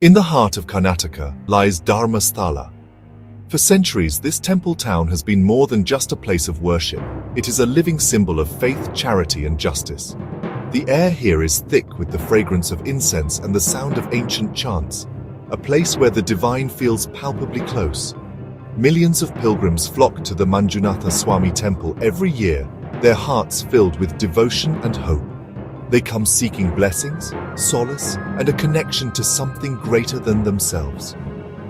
In the heart of Karnataka lies Dharmasthala. For centuries, this temple town has been more than just a place of worship. It is a living symbol of faith, charity, and justice. The air here is thick with the fragrance of incense and the sound of ancient chants, a place where the divine feels palpably close. Millions of pilgrims flock to the Manjunatha Swami temple every year, their hearts filled with devotion and hope. They come seeking blessings, solace, and a connection to something greater than themselves.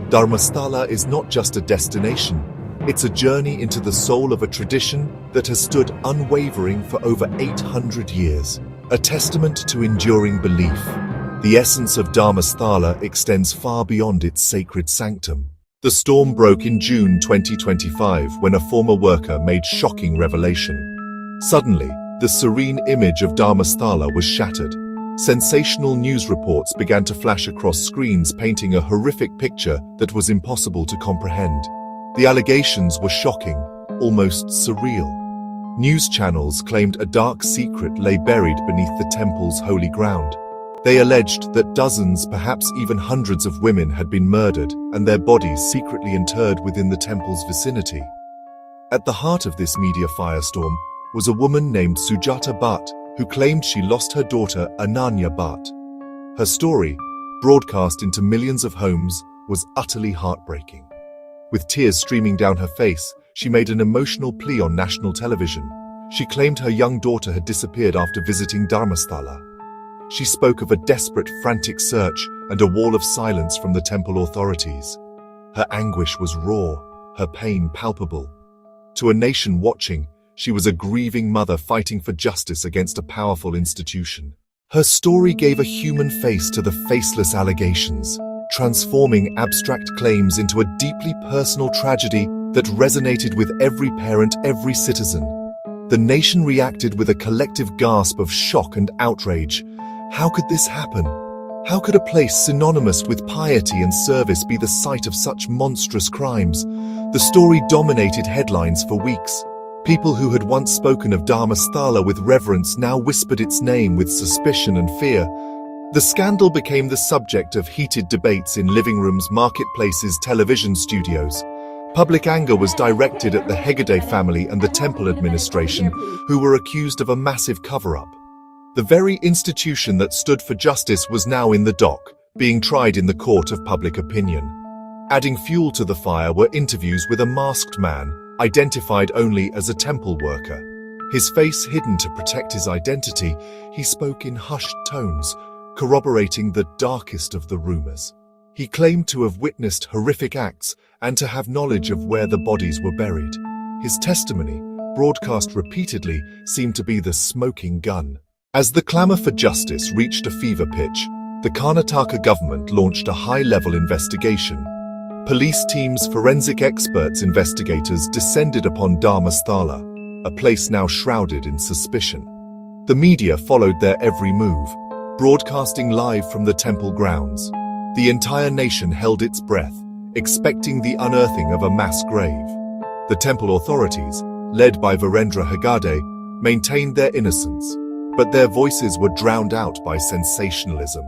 Dharmasthala is not just a destination, it's a journey into the soul of a tradition that has stood unwavering for over 800 years, a testament to enduring belief. The essence of Dharmasthala extends far beyond its sacred sanctum. The storm broke in June 2025 when a former worker made shocking revelation. Suddenly, the serene image of Dharmasthala was shattered. Sensational news reports began to flash across screens, painting a horrific picture that was impossible to comprehend. The allegations were shocking, almost surreal. News channels claimed a dark secret lay buried beneath the temple's holy ground. They alleged that dozens, perhaps even hundreds of women had been murdered and their bodies secretly interred within the temple's vicinity. At the heart of this media firestorm was a woman named Sujata Bhatt, who claimed she lost her daughter Ananya Bhatt. Her story, broadcast into millions of homes, was utterly heartbreaking. With tears streaming down her face, she made an emotional plea on national television. She claimed her young daughter had disappeared after visiting Dharmasthala. She spoke of a desperate, frantic search and a wall of silence from the temple authorities. Her anguish was raw, her pain palpable. To a nation watching, she was a grieving mother fighting for justice against a powerful institution. Her story gave a human face to the faceless allegations, transforming abstract claims into a deeply personal tragedy that resonated with every parent, every citizen. The nation reacted with a collective gasp of shock and outrage. How could this happen? How could a place synonymous with piety and service be the site of such monstrous crimes? The story dominated headlines for weeks. People who had once spoken of Dharmasthala with reverence now whispered its name with suspicion and fear. The scandal became the subject of heated debates in living rooms, marketplaces, television studios. Public anger was directed at the Hegde family and the temple administration, who were accused of a massive cover-up. The very institution that stood for justice was now in the dock, being tried in the court of public opinion. Adding fuel to the fire were interviews with a masked man, identified only as a temple worker. His face hidden to protect his identity, he spoke in hushed tones, corroborating the darkest of the rumors. He claimed to have witnessed horrific acts and to have knowledge of where the bodies were buried. His testimony, broadcast repeatedly, seemed to be the smoking gun. As the clamor for justice reached a fever pitch, the Karnataka government launched a high-level investigation. Police teams, forensic experts, investigators descended upon Dharmasthala, a place now shrouded in suspicion. The media followed their every move, broadcasting live from the temple grounds. The entire nation held its breath, expecting the unearthing of a mass grave. The temple authorities, led by Virendra Hegde, maintained their innocence, but their voices were drowned out by sensationalism.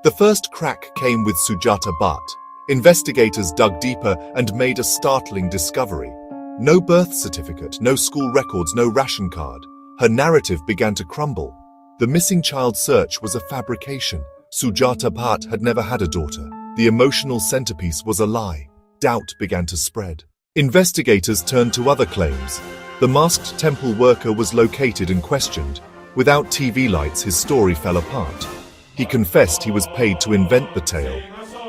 The first crack came with Sujata Bhatt. Investigators dug deeper and made a startling discovery. No birth certificate, no school records, no ration card. Her narrative began to crumble. The missing child search was a fabrication. Sujata Bhatt had never had a daughter. The emotional centerpiece was a lie. Doubt began to spread. Investigators turned to other claims. The masked temple worker was located and questioned. Without TV lights, his story fell apart. He confessed he was paid to invent the tale.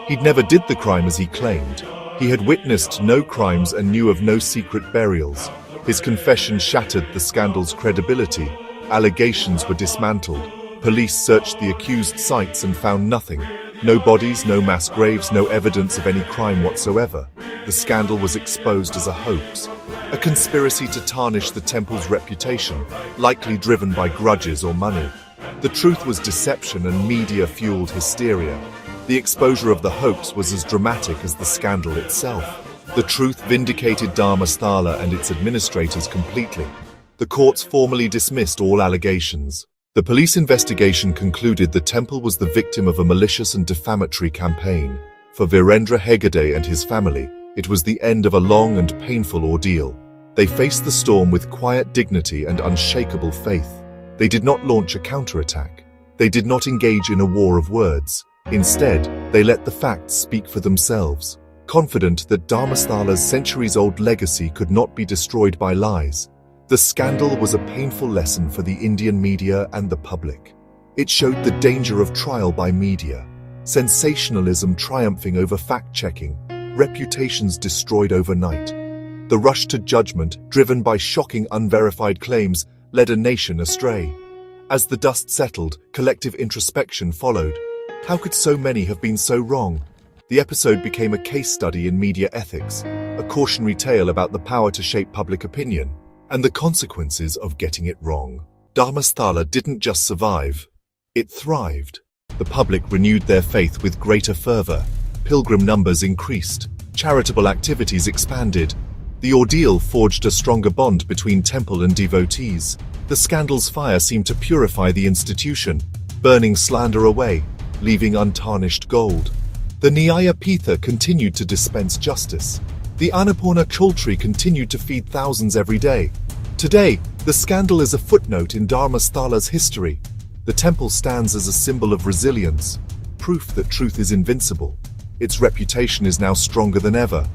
He'd never did the crime as he claimed. He had witnessed no crimes and knew of no secret burials. His confession shattered the scandal's credibility. Allegations were dismantled. Police searched the accused sites and found nothing. No bodies, no mass graves, no evidence of any crime whatsoever. The scandal was exposed as a hoax, a conspiracy to tarnish the temple's reputation, likely driven by grudges or money. The truth was deception and media-fueled hysteria. The exposure of the hoax was as dramatic as the scandal itself. The truth vindicated Dharmasthala and its administrators completely. The courts formally dismissed all allegations. The police investigation concluded the temple was the victim of a malicious and defamatory campaign. For Virendra Hegde and his family, it was the end of a long and painful ordeal. They faced the storm with quiet dignity and unshakable faith. They did not launch a counterattack. They did not engage in a war of words. Instead, they let the facts speak for themselves, confident that Dharmasthala's centuries-old legacy could not be destroyed by lies. The scandal was a painful lesson for the Indian media and the public. It showed the danger of trial by media, sensationalism triumphing over fact-checking, reputations destroyed overnight. The rush to judgment, driven by shocking unverified claims, led a nation astray. As the dust settled, collective introspection followed. How could so many have been so wrong? The episode became a case study in media ethics, a cautionary tale about the power to shape public opinion, and the consequences of getting it wrong. Dharmasthala didn't just survive, it thrived. The public renewed their faith with greater fervor. Pilgrim numbers increased, charitable activities expanded. The ordeal forged a stronger bond between temple and devotees. The scandal's fire seemed to purify the institution, burning slander away, leaving untarnished gold. The Nyaya Pitha continued to dispense justice. The Annapurna Choultry continued to feed thousands every day. Today, the scandal is a footnote in Dharmasthala's history. The temple stands as a symbol of resilience, proof that truth is invincible. Its reputation is now stronger than ever,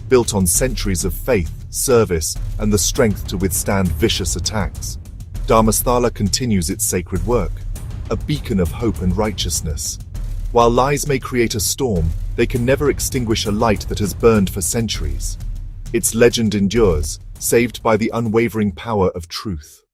built on centuries of faith, service, and the strength to withstand vicious attacks. Dharmasthala continues its sacred work, a beacon of hope and righteousness. While lies may create a storm, they can never extinguish a light that has burned for centuries. Its legend endures, saved by the unwavering power of truth.